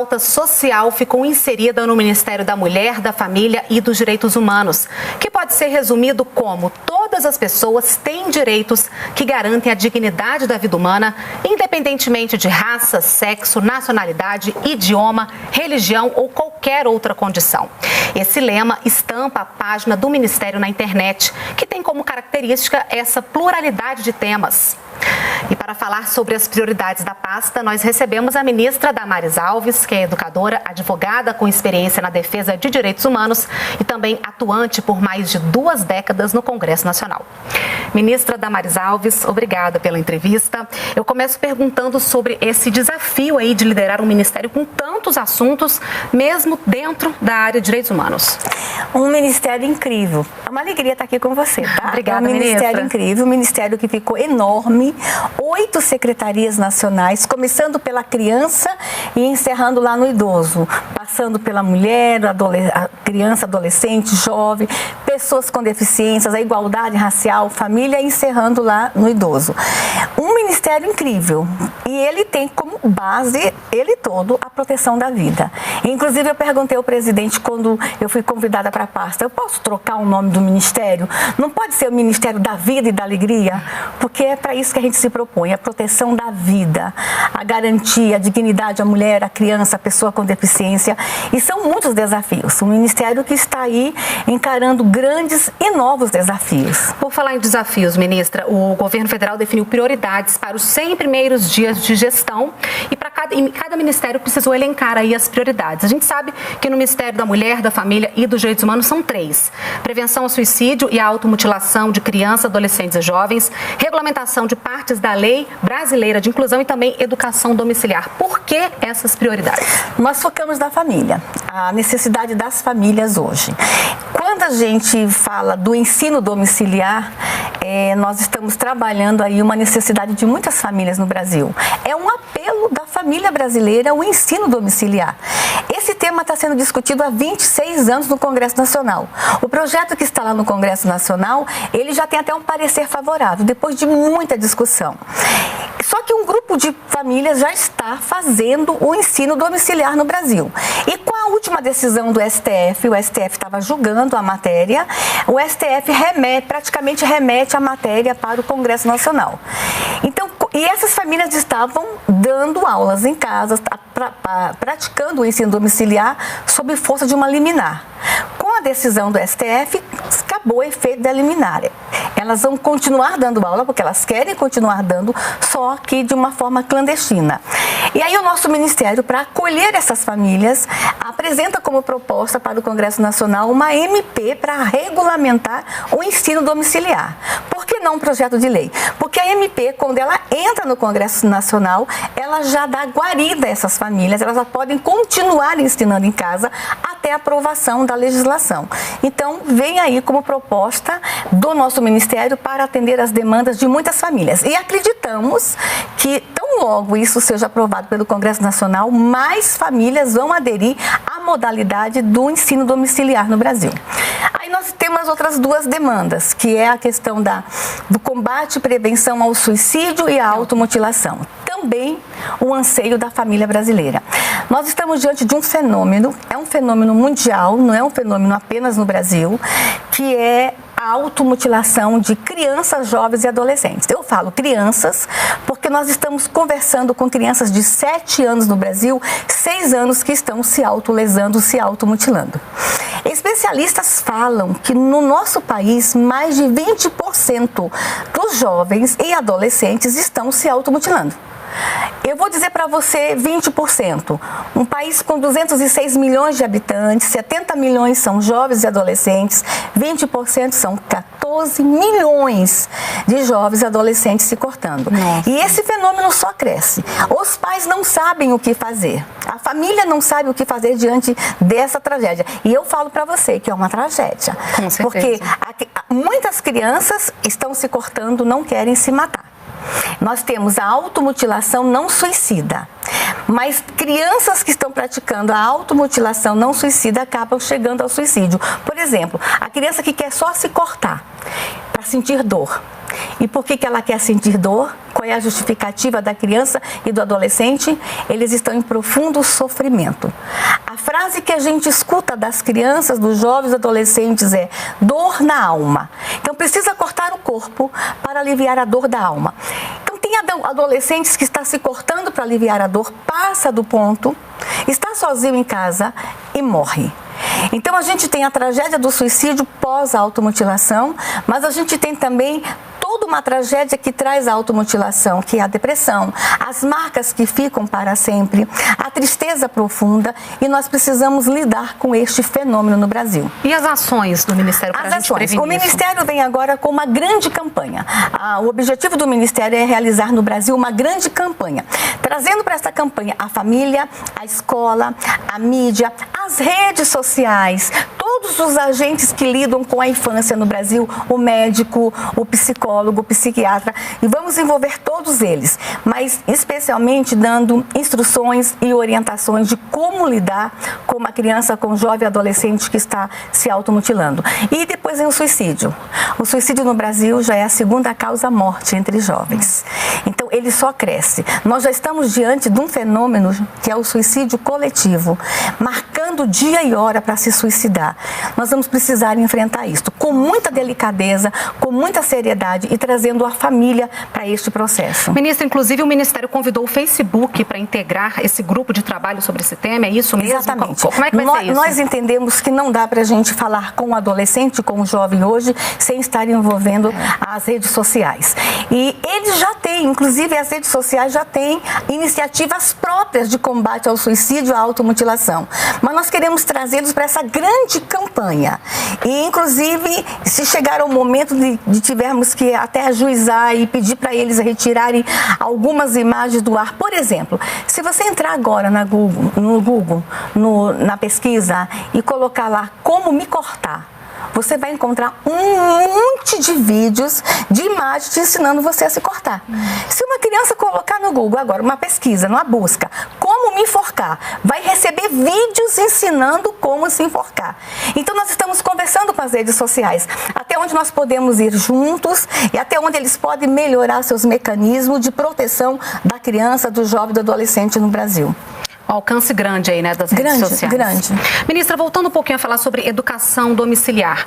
pauta social ficou inserida no Ministério da Mulher, da Família e dos Direitos Humanos, que pode ser resumido como: todas as pessoas têm direitos que garantem a dignidade da vida humana, independentemente de raça, sexo, nacionalidade, idioma, religião ou qualquer outra condição. Esse lema estampa a página do Ministério na internet, que tem como característica essa pluralidade de temas. E para falar sobre as prioridades da pasta, nós recebemos a ministra Damares Alves, que é educadora, advogada com experiência na defesa de direitos humanos e também atuante por mais de 2 décadas no Congresso Nacional. Ministra Damares Alves, obrigada pela entrevista. Eu começo perguntando sobre esse desafio aí de liderar um ministério com tantos assuntos, mesmo dentro da área de direitos humanos. Um ministério incrível. É uma alegria estar aqui com você, tá? Obrigada, é um ministério ministra. incrível, um ministério que ficou enorme, 8 secretarias nacionais, começando pela criança e encerrando lá no idoso, passando pela mulher, a criança, adolescente, jovem, pessoas com deficiências, a igualdade racial, família, encerrando lá no idoso. Um ministério incrível, e ele tem como base, ele todo, a proteção da vida. Inclusive, eu perguntei ao presidente quando eu fui convidada para a pasta: eu posso trocar o nome do ministério? Não pode ser o Ministério da Vida e da Alegria? Porque é para isso que a gente se propõe, a proteção da vida, a garantia, a dignidade à mulher, à criança, à pessoa com deficiência. E são muitos desafios. Um ministério que está aí encarando grandes e novos desafios. Por falar em desafios, ministra, o governo federal definiu prioridades para os 100 primeiros dias de gestão e cada ministério precisou elencar aí as prioridades. A gente sabe que no Ministério da Mulher, da Família e dos Direitos Humanos são 3: prevenção ao suicídio e à automutilação de crianças, adolescentes e jovens, regulamentação de partes da lei brasileira de inclusão e também educação domiciliar. Por que essas prioridades? Nós focamos na família, a necessidade das famílias hoje. Quando a gente fala do ensino domiciliar, nós estamos trabalhando aí uma necessidade de muitas famílias no Brasil. É um apelo da família brasileira o ensino domiciliar. Esse tema está sendo discutido há 26 anos no Congresso Nacional. O projeto que está lá no Congresso Nacional, ele já tem até um parecer favorável, depois de muita discussão. Só que um grupo de famílias já está fazendo o ensino domiciliar no Brasil. E com a última decisão do STF, o STF estava julgando a matéria, o STF praticamente remete a matéria para o Congresso Nacional. Então, e essas famílias estavam dando aulas em casa, praticando o ensino domiciliar sob força de uma liminar. Com a decisão do STF, acabou o efeito da liminar. Elas vão continuar dando aula, porque elas querem continuar dando, só que de uma forma clandestina. E aí o nosso Ministério, para acolher essas famílias, apresenta como proposta para o Congresso Nacional uma MP para regulamentar o ensino domiciliar. Por que não um projeto de lei? Porque a MP, quando ela entra no Congresso Nacional, ela já dá guarida a essas famílias, elas já podem continuar ensinando em casa até a aprovação da legislação. Então, vem aí como proposta do nosso Ministério para atender as demandas de muitas famílias. E acreditamos que, tão logo isso seja aprovado pelo Congresso Nacional, mais famílias vão aderir à modalidade do ensino domiciliar no Brasil. Aí nós temos as outras 2 demandas, que é a questão do combate e prevenção ao suicídio e à automutilação. Também o anseio da família brasileira. Nós estamos diante de um fenômeno, é um fenômeno mundial, não é um fenômeno apenas no Brasil, que é a automutilação de crianças, jovens e adolescentes. Eu falo crianças porque nós estamos conversando com crianças de 7 anos no Brasil, 6 anos que estão se autolesando, se automutilando. Especialistas falam que no nosso país, mais de 20% dos jovens e adolescentes estão se automutilando. Eu vou dizer para você 20%. Um país com 206 milhões de habitantes, 70 milhões são jovens e adolescentes, 20% são 14 milhões de jovens e adolescentes se cortando. Nossa. E esse fenômeno só cresce. Os pais não sabem o que fazer. A família não sabe o que fazer diante dessa tragédia. E eu falo para você que é uma tragédia. Com certeza. Porque muitas crianças estão se cortando, não querem se matar. Nós temos a automutilação não suicida, mas crianças que estão praticando a automutilação não suicida acabam chegando ao suicídio. Por exemplo, a criança que quer só se cortar para sentir dor E por que ela quer sentir dor? Qual é a justificativa da criança e do adolescente? Eles estão em profundo sofrimento. A frase que a gente escuta das crianças, dos jovens, adolescentes é dor na alma. Então precisa cortar o corpo para aliviar a dor da alma. Então tem adolescentes que está se cortando para aliviar a dor, passa do ponto, está sozinho em casa e morre. Então a gente tem a tragédia do suicídio pós-automutilação, mas a gente tem também toda uma tragédia que traz a automutilação, que é a depressão, as marcas que ficam para sempre, a tristeza profunda, e nós precisamos lidar com este fenômeno no Brasil. E as ações do Ministério para a gente prevenir isso? O Ministério vem agora com uma grande campanha. O objetivo do Ministério é realizar no Brasil uma grande campanha, trazendo para essa campanha a família, a escola, a mídia, as redes sociais, todos os agentes que lidam com a infância no Brasil, o médico, o psicólogo, o psiquiatra, e vamos envolver todos eles, mas especialmente dando instruções e orientações de como lidar com uma criança, com um jovem adolescente que está se automutilando. E depois vem o suicídio. O suicídio no Brasil já é a segunda causa-morte entre jovens. Então, ele só cresce. Nós já estamos diante de um fenômeno que é o suicídio coletivo, marcando dia e hora para se suicidar. Nós vamos precisar enfrentar isso com muita delicadeza, com muita seriedade e trazendo a família para este processo. Ministra, inclusive o Ministério convidou o Facebook para integrar esse grupo de trabalho sobre esse tema, é isso mesmo? Exatamente. Como é que vai ser isso? Nós entendemos que não dá para a gente falar com o adolescente, com o jovem hoje, sem estar envolvendo as redes sociais. E eles já têm, inclusive as redes sociais já têm iniciativas próprias de combate ao suicídio e à automutilação. Mas nós queremos trazê-los para essa grande campanha. E, inclusive, se chegar ao momento de tivermos que até ajuizar e pedir para eles retirarem algumas imagens do ar. Por exemplo, se você entrar agora no Google, na pesquisa e colocar lá como me cortar, você vai encontrar um monte de vídeos, de imagens te ensinando você a se cortar. Se uma criança colocar no Google agora uma pesquisa, numa busca, como me enforcar, vai receber vídeos ensinando como se enforcar. Então nós estamos conversando com as redes sociais, até onde nós podemos ir juntos e até onde eles podem melhorar seus mecanismos de proteção da criança, do jovem, do adolescente no Brasil. Alcance grande aí, né, das redes sociais. Grande. Ministra, voltando um pouquinho a falar sobre educação domiciliar,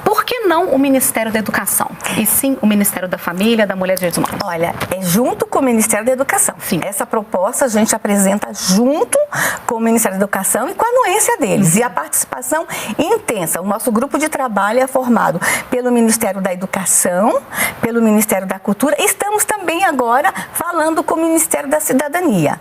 por que não o Ministério da Educação? E sim o Ministério da Família, da Mulher e Direitos Humanos? Olha, é junto com o Ministério da Educação. Sim. Essa proposta a gente apresenta junto com o Ministério da Educação e com a anuência deles. E a participação intensa. O nosso grupo de trabalho é formado pelo Ministério da Educação, pelo Ministério da Cultura. E estamos também agora falando com o Ministério da Cidadania.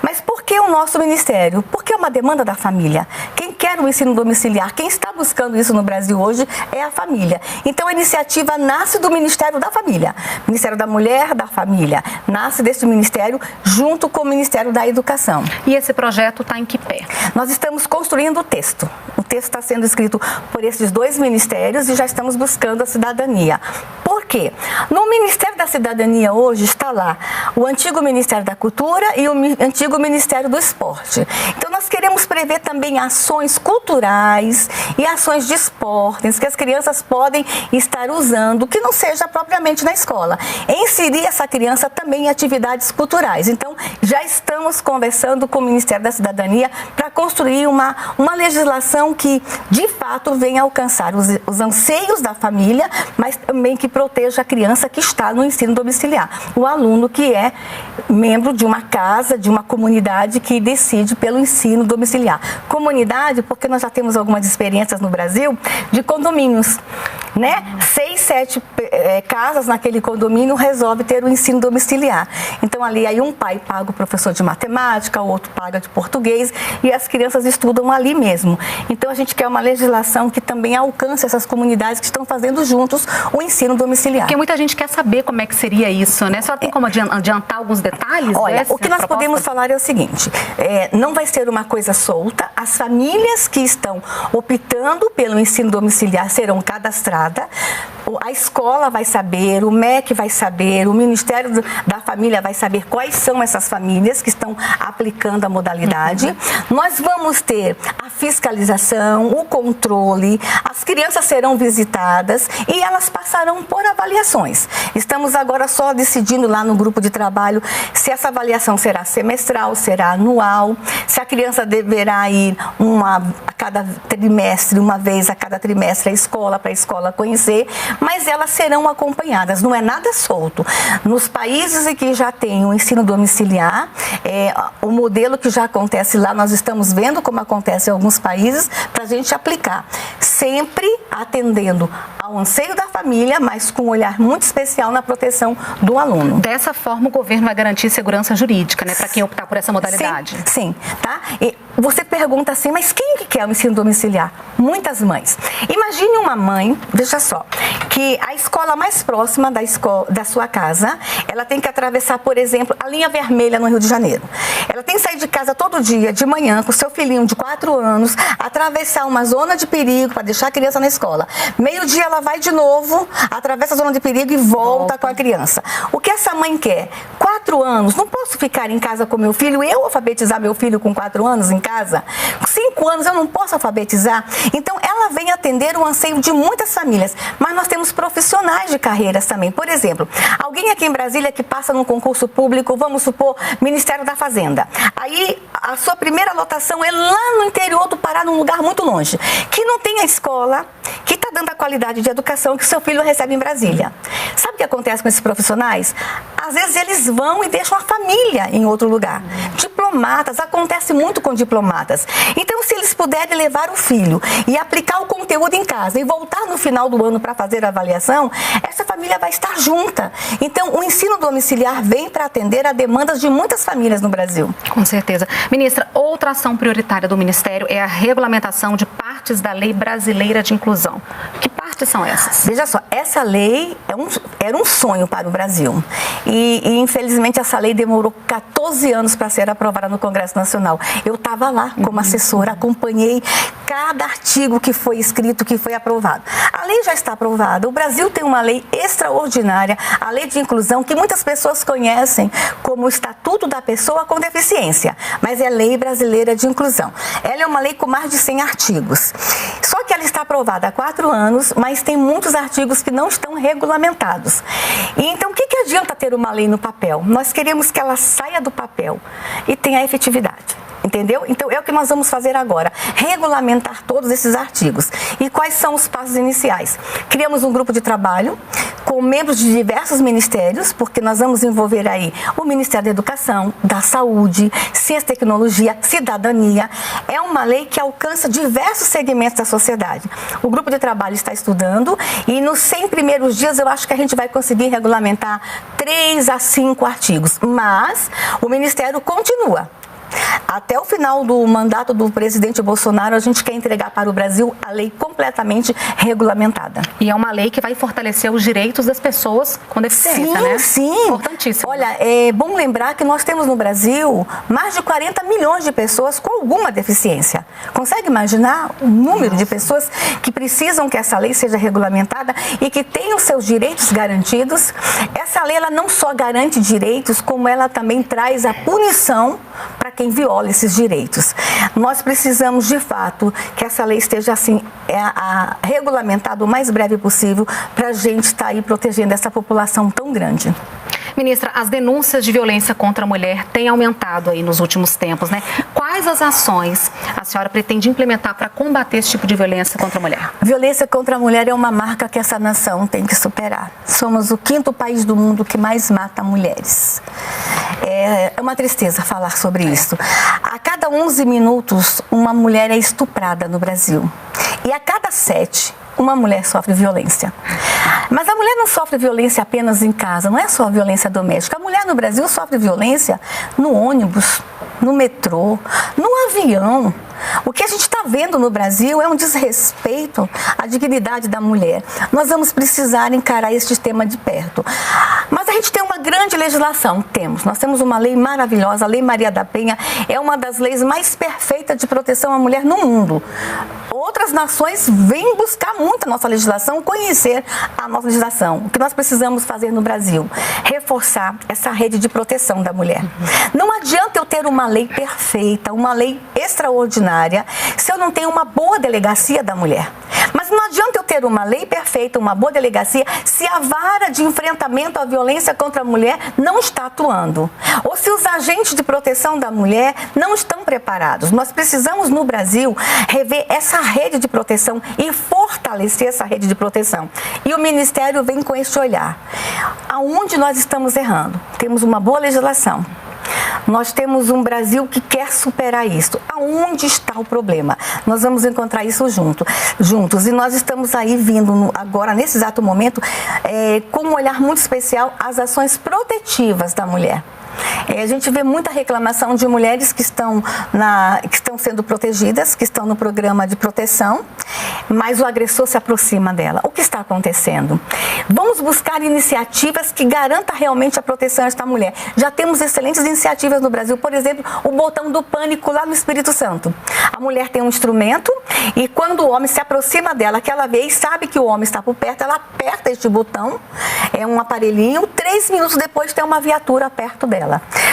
Mas por que o nosso Ministério? Porque é uma demanda da família. Quem quer o ensino domiciliar, quem está buscando isso no Brasil hoje é a família. Então a iniciativa nasce do Ministério da Família. Ministério da Mulher, da Família. Nasce desse ministério junto com o Ministério da Educação. E esse projeto está em que pé? Nós estamos construindo o texto. O texto está sendo escrito por esses dois ministérios e já estamos buscando a cidadania. Por quê? No Ministério da Cidadania hoje está lá o antigo Ministério da Cultura e o antigo Ministério do Esporte. Então nós queremos prever também ações culturais e ações de esportes que as crianças podem estar usando, que não seja propriamente na escola. Inserir essa criança também em atividades culturais. Então já estamos conversando com o Ministério da Cidadania para construir uma legislação que de fato venha alcançar os anseios da família, mas também que proteja a criança que está no ensino domiciliar. O aluno que é membro de uma casa, de uma comunidade que decide pelo ensino domiciliar. Comunidade, porque nós já temos algumas experiências no Brasil de condomínios, né? 6, 7 casas naquele condomínio resolve ter o ensino domiciliar. Então ali aí um pai paga o professor de matemática, o outro paga de português e as crianças estudam ali mesmo. Então a gente quer uma legislação que também alcance essas comunidades que estão fazendo juntos o ensino domiciliar. Porque muita gente quer saber como é que seria isso, né? Só tem como adiantar alguns detalhes? Olha, o que nós podemos falar é o seguinte, não vai ser uma coisa solta, as famílias que estão optando pelo ensino domiciliar serão cadastradas A escola vai saber, o MEC vai saber, o Ministério da Família vai saber quais são essas famílias que estão aplicando a modalidade. Nós vamos ter a fiscalização, o controle, as crianças serão visitadas e elas passarão por avaliações. Estamos agora só decidindo lá no grupo de trabalho se essa avaliação será semestral, será anual, se a criança deverá ir a cada trimestre, uma vez a cada trimestre à escola, para a escola conhecer, mas elas serão acompanhadas, não é nada solto. Nos países em que já tem o ensino domiciliar, o modelo que já acontece lá, nós estamos vendo como acontece em alguns países, para a gente aplicar, sempre atendendo ao anseio da família, mas com um olhar muito especial na proteção do aluno. Dessa forma, o governo vai garantir segurança jurídica, né, para quem optar por essa modalidade. Sim, tá? E você pergunta assim, mas quem que quer o ensino domiciliar? Muitas mães. Imagine uma mãe, veja só, que a escola mais próxima da sua casa, ela tem que atravessar, por exemplo, a linha vermelha no Rio de Janeiro. Ela tem que sair de casa todo dia, de manhã, com seu filhinho de 4 anos, atravessar uma zona de perigo para deixar a criança na escola. Meio-dia ela vai de novo, atravessa a zona de perigo e volta com a criança. O que essa mãe quer? 4 anos, não posso ficar em casa com meu filho, eu alfabetizar meu filho com 4 anos em casa? Com 5 anos eu não posso alfabetizar? Então ela vem atender o anseio de muitas famílias, mas nós temos profissionais de carreiras também. Por exemplo, alguém aqui em Brasília que passa num concurso público, vamos supor, Ministério da Fazenda. Aí a sua primeira lotação é lá no interior do Pará, num lugar muito longe, que não tem a escola, que está dando a qualidade de educação que o seu filho recebe em Brasília. Sabe o que acontece com esses profissionais? Às vezes eles vão e deixam a família em outro lugar. Diplomatas, acontece muito com diplomatas. Então, se eles puderem levar o filho e aplicar o conteúdo em casa e voltar no final do ano para fazer a avaliação, essa família vai estar junta. Então, o ensino domiciliar vem para atender a demandas de muitas famílias no Brasil. Com certeza. Ministra, outra ação prioritária do Ministério é a regulamentação de partes da Lei Brasileira de Inclusão. Que partes são essas? Veja só, essa lei era um sonho para o Brasil. E infelizmente, essa lei demorou 14 anos para ser aprovada no Congresso Nacional. Eu estava lá como assessora, acompanhei cada artigo que foi escrito, que foi aprovado. A lei já está aprovada. O Brasil tem uma lei extraordinária, a Lei de Inclusão, que muitas pessoas conhecem como o Estatuto da Pessoa com Deficiência, mas é a Lei Brasileira de Inclusão. Ela é uma lei com mais de 100 artigos. Só que ela está aprovada há 4 anos, mas tem muitos artigos que não estão regulamentados. E então, o que adianta ter uma lei no papel? Nós queremos que ela saia do papel e tenha efetividade. Entendeu? Então, é o que nós vamos fazer agora, regulamentar todos esses artigos. E quais são os passos iniciais? Criamos um grupo de trabalho com membros de diversos ministérios, porque nós vamos envolver aí o Ministério da Educação, da Saúde, Ciência e Tecnologia, Cidadania. É uma lei que alcança diversos segmentos da sociedade. O grupo de trabalho está estudando e nos 100 primeiros dias eu acho que a gente vai conseguir regulamentar 3 a 5 artigos. Mas o Ministério continua. Até o final do mandato do presidente Bolsonaro, a gente quer entregar para o Brasil a lei completamente regulamentada. E é uma lei que vai fortalecer os direitos das pessoas com deficiência, né? Sim. Importantíssimo. Olha, é bom lembrar que nós temos no Brasil mais de 40 milhões de pessoas com alguma deficiência. Consegue imaginar o número de pessoas que precisam que essa lei seja regulamentada e que tenham seus direitos garantidos? Essa lei, ela não só garante direitos, como ela também traz a punição para quem viola esses direitos. Nós precisamos, de fato, que essa lei esteja assim, regulamentada o mais breve possível para a gente estar aí protegendo essa população tão grande. Ministra, as denúncias de violência contra a mulher têm aumentado aí nos últimos tempos, né? Quais as ações a senhora pretende implementar para combater esse tipo de violência contra a mulher? Violência contra a mulher é uma marca que essa nação tem que superar. Somos o 5º país do mundo que mais mata mulheres. É uma tristeza falar sobre isso. A cada 11 minutos, uma mulher é estuprada no Brasil. E a cada 7, uma mulher sofre violência. Mas a mulher não sofre violência apenas em casa, não é só violência doméstica. A mulher no Brasil sofre violência no ônibus, no metrô, no avião. O que a gente está vendo no Brasil é um desrespeito à dignidade da mulher. Nós vamos precisar encarar este tema de perto. Mas a gente tem uma grande legislação, nós temos uma lei maravilhosa, a Lei Maria da Penha, é uma das leis mais perfeitas de proteção à mulher no mundo. Outra outras nações vêm buscar muito a nossa legislação, conhecer a nossa legislação. O que nós precisamos fazer no Brasil? Reforçar essa rede de proteção da mulher. Não adianta eu ter uma lei perfeita, uma lei extraordinária, se eu não tenho uma boa delegacia da mulher. Mas não adianta eu ter uma lei perfeita, uma boa delegacia, se a vara de enfrentamento à violência contra a mulher não está atuando. Ou se os agentes de proteção da mulher não estão preparados. Nós precisamos, no Brasil, rever essa rede de proteção e fortalecer essa rede de proteção. E o Ministério vem com esse olhar. Aonde nós estamos errando? Temos uma boa legislação. Nós temos um Brasil que quer superar isso. Aonde está o problema? Nós vamos encontrar isso juntos. E nós estamos aí vindo agora, nesse exato momento, com um olhar muito especial às ações protetivas da mulher. A gente vê muita reclamação de mulheres que estão sendo protegidas, que estão no programa de proteção, mas o agressor se aproxima dela. O que está acontecendo? Vamos buscar iniciativas que garantam realmente a proteção a esta mulher. Já temos excelentes iniciativas no Brasil, por exemplo, o botão do pânico lá no Espírito Santo. A mulher tem um instrumento e quando o homem se aproxima dela, que ela vê e sabe que o homem está por perto, ela aperta este botão, é um aparelhinho, 3 minutos depois tem uma viatura perto dela.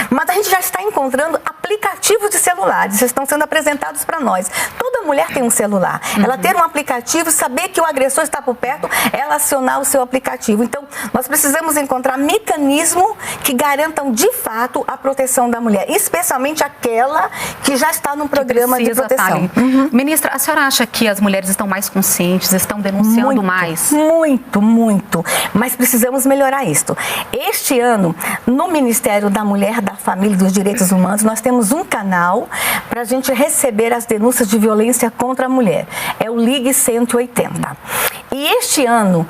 Mas a gente já está encontrando aplicativos de celulares, estão sendo apresentados para nós. Toda mulher tem um celular. Ela ter um aplicativo, saber que o agressor está por perto, ela acionar o seu aplicativo. Então, nós precisamos encontrar mecanismos que garantam de fato a proteção da mulher, especialmente aquela que já está no programa de proteção. Ministra, a senhora acha que as mulheres estão mais conscientes, estão denunciando mais? Muito. Mas precisamos melhorar isso. Este ano, no Ministério da Mulher, da Família e dos Direitos Humanos, nós temos um canal para a gente receber as denúncias de violência contra a mulher. É o Ligue 180. E este ano,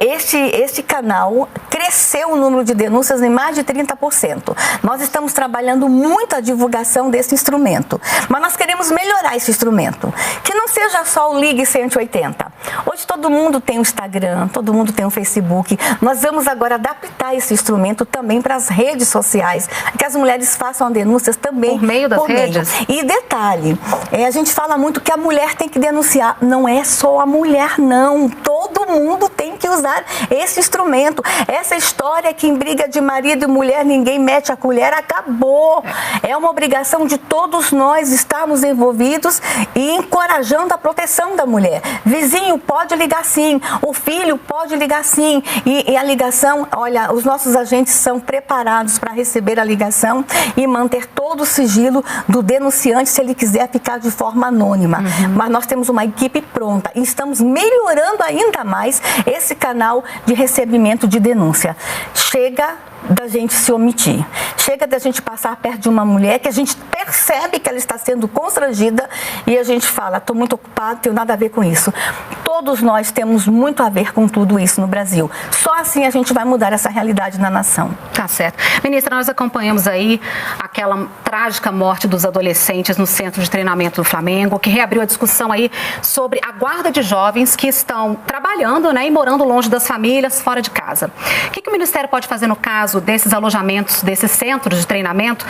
este canal cresceu o número de denúncias em mais de 30%. Nós estamos trabalhando muito a divulgação desse instrumento, mas nós queremos melhorar esse instrumento, que não seja só o Ligue 180. Hoje todo mundo tem o Instagram, todo mundo tem o Facebook. Nós vamos agora adaptar esse instrumento também para as redes sociais, que as mulheres façam denúncias também por meio das redes. E detalhe, a gente fala muito que a mulher tem que denunciar. Não é só a mulher, não. Todo mundo tem que usar esse instrumento. Essa história que em briga de marido e mulher ninguém mete a colher, acabou. É uma obrigação de todos nós estarmos envolvidos e encorajando a proteção da mulher. Vizinho pode ligar sim, o filho pode ligar sim. E a ligação, olha, os nossos agentes são preparados para receber a ligação e manter todo o sigilo do denunciante se ele quiser ficar de forma anônima. Mas nós temos uma equipe pronta e estamos melhorando ainda mais esse canal de recebimento de denúncia. Chega da gente se omitir. Chega da gente passar perto de uma mulher que a gente percebe que ela está sendo constrangida e a gente fala, estou muito ocupado, tenho nada a ver com isso. Todos nós temos muito a ver com tudo isso no Brasil. Só assim a gente vai mudar essa realidade na nação. Tá certo. Ministra, nós acompanhamos aí aquela trágica morte dos adolescentes no Centro de Treinamento do Flamengo, que reabriu a discussão aí sobre a guarda de jovens que estão trabalhando, né, e morando longe das famílias, fora de casa. O que o Ministério pode fazer no caso desses alojamentos, desses centros de treinamento,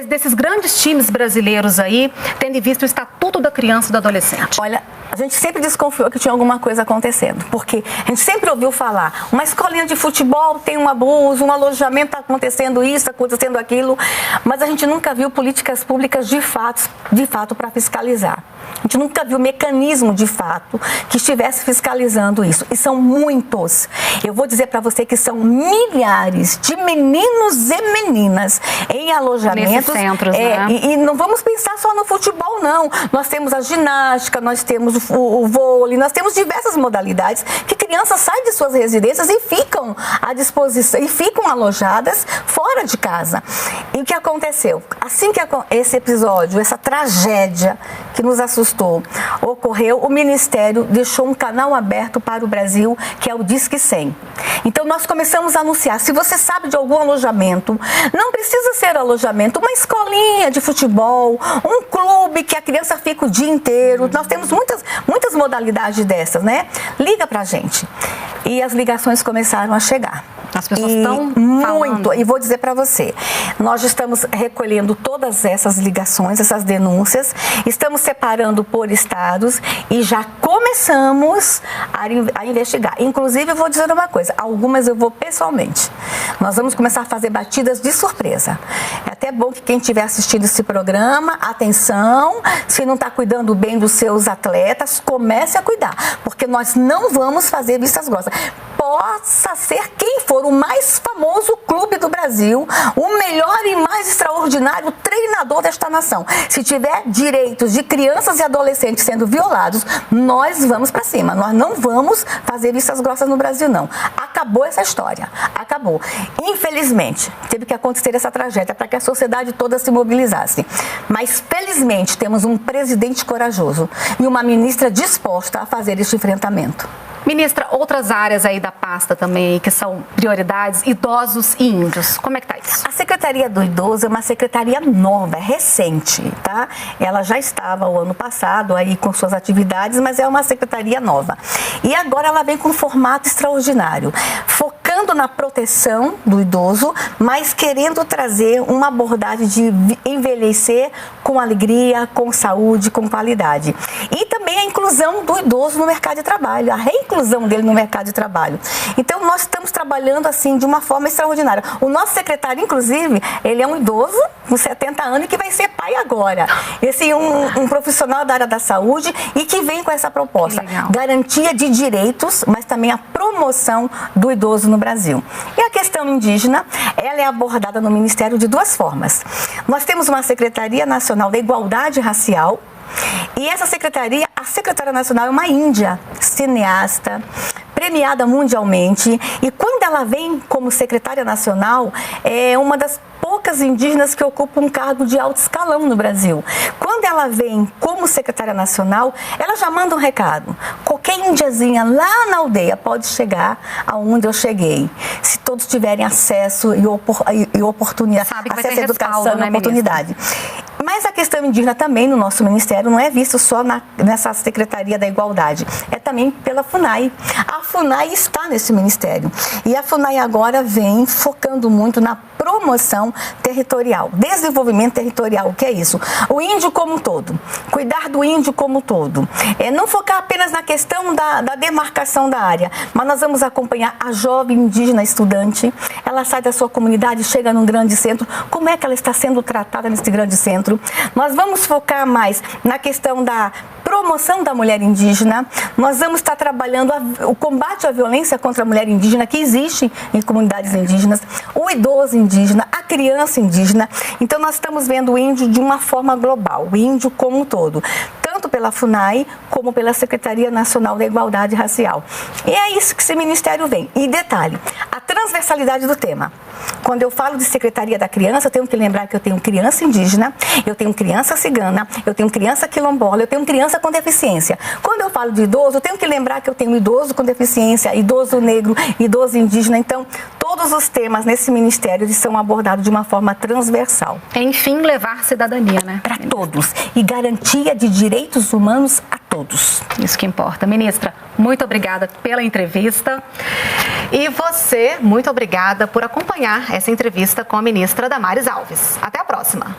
desses grandes times brasileiros aí, tendo em vista o Estatuto da Criança e do Adolescente? Olha, a gente sempre desconfiou que tinha alguma coisa acontecendo, porque a gente sempre ouviu falar, uma escolinha de futebol tem um abuso, um alojamento está acontecendo isso, está acontecendo aquilo, mas a gente nunca viu políticas públicas de fato para fiscalizar. A gente nunca viu mecanismo de fato que estivesse fiscalizando isso. E são muitos. Eu vou dizer para você que são milhares de meninos e meninas em alojamentos. Nesses centros, né? E não vamos pensar só no futebol, não. Nós temos a ginástica, nós temos o vôlei, nós temos diversas modalidades que crianças saem de suas residências e ficam à disposição, e ficam alojadas fora de casa. E o que aconteceu? Assim que esse episódio, essa tragédia que nos assustou, ocorreu, o Ministério deixou um canal aberto para o Brasil, que é o Disque 100. Então, nós começamos a anunciar, se você sabe de algum alojamento, não precisa ser alojamento, uma escolinha de futebol, um clube que a criança fica o dia inteiro, nós temos muitas modalidades dessas, né? Liga pra gente. E as ligações começaram a chegar. As pessoas estão muito, e vou dizer para você, nós estamos recolhendo todas essas ligações, essas denúncias, estamos separando por estados e já começamos a investigar. Inclusive, eu vou dizer uma coisa, algumas eu vou pessoalmente. Nós vamos começar a fazer batidas de surpresa. É até bom que quem estiver assistindo esse programa, atenção, se não está cuidando bem dos seus atletas, comece a cuidar, porque nós não vamos fazer vistas grossas. Possa ser quem for o mais famoso clube do Brasil, o melhor e mais extraordinário treinador desta nação. Se tiver direitos de crianças e adolescentes sendo violados, nós vamos para cima. Nós não vamos fazer vistas grossas no Brasil, não. Acabou essa história. Acabou. Infelizmente, teve que acontecer essa tragédia para que a sociedade toda se mobilizasse. Mas, felizmente, temos um presidente corajoso e uma ministra disposta a fazer este enfrentamento. Ministra, outras áreas aí da pasta também que são prioridades, idosos e índios, como é que tá isso? A Secretaria do Idoso é uma secretaria nova, recente, tá? Ela já estava o ano passado aí com suas atividades, mas é uma secretaria nova. E agora ela vem com um formato extraordinário, focando na proteção do idoso, mas querendo trazer uma abordagem de envelhecer com alegria, com saúde, com qualidade. E também a inclusão do idoso no mercado de trabalho, a reinclusão dele no mercado de trabalho. Então, nós estamos trabalhando assim de uma forma extraordinária. O nosso secretário, inclusive, ele é um idoso com 70 anos que vai ser pai agora. Esse um profissional da área da saúde e que vem com essa proposta. Garantia de direitos, mas também a promoção do idoso no Brasil. E a questão indígena, ela é abordada no Ministério de duas formas. Nós temos uma Secretaria Nacional da Igualdade Racial, e essa secretaria, a secretária nacional é uma índia, cineasta, premiada mundialmente, e quando ela vem como secretária nacional, é uma das poucas indígenas que ocupam um cargo de alto escalão no Brasil. Quando ela vem como secretária nacional, ela já manda um recado. Qualquer indiazinha lá na aldeia pode chegar aonde eu cheguei, se todos tiverem acesso e oportunidade, acesso à educação e oportunidade. Mas a questão indígena também no nosso ministério não é vista só nessa Secretaria da Igualdade, é também pela FUNAI. A FUNAI está nesse ministério e a FUNAI agora vem focando muito na promoção territorial, desenvolvimento territorial. O que é isso? O índio como um todo, cuidar do índio como um todo. Não focar apenas na questão da demarcação da área, mas nós vamos acompanhar a jovem indígena estudante, ela sai da sua comunidade, chega num grande centro, como é que ela está sendo tratada nesse grande centro. Nós vamos focar mais na questão da promoção da mulher indígena, nós vamos estar trabalhando o combate à violência contra a mulher indígena que existe em comunidades indígenas, o idoso indígena, a criança indígena. Então nós estamos vendo o índio de uma forma global, o índio como um todo, tanto pela FUNAI como pela Secretaria Nacional da Igualdade Racial. E é isso que esse ministério vem. E detalhe, a transversalidade do tema. Quando eu falo de Secretaria da Criança, eu tenho que lembrar que eu tenho criança indígena, eu tenho criança cigana, eu tenho criança quilombola, eu tenho criança com deficiência. Quando eu falo de idoso, eu tenho que lembrar que eu tenho idoso com deficiência, idoso negro, idoso indígena. Então, todos os temas nesse ministério eles são abordados de uma forma transversal. Enfim, levar cidadania, né? Para todos. E garantia de direitos humanos a todos. Isso que importa. Ministra, muito obrigada pela entrevista. E você, muito obrigada por acompanhar essa entrevista com a ministra Damares Alves. Até a próxima.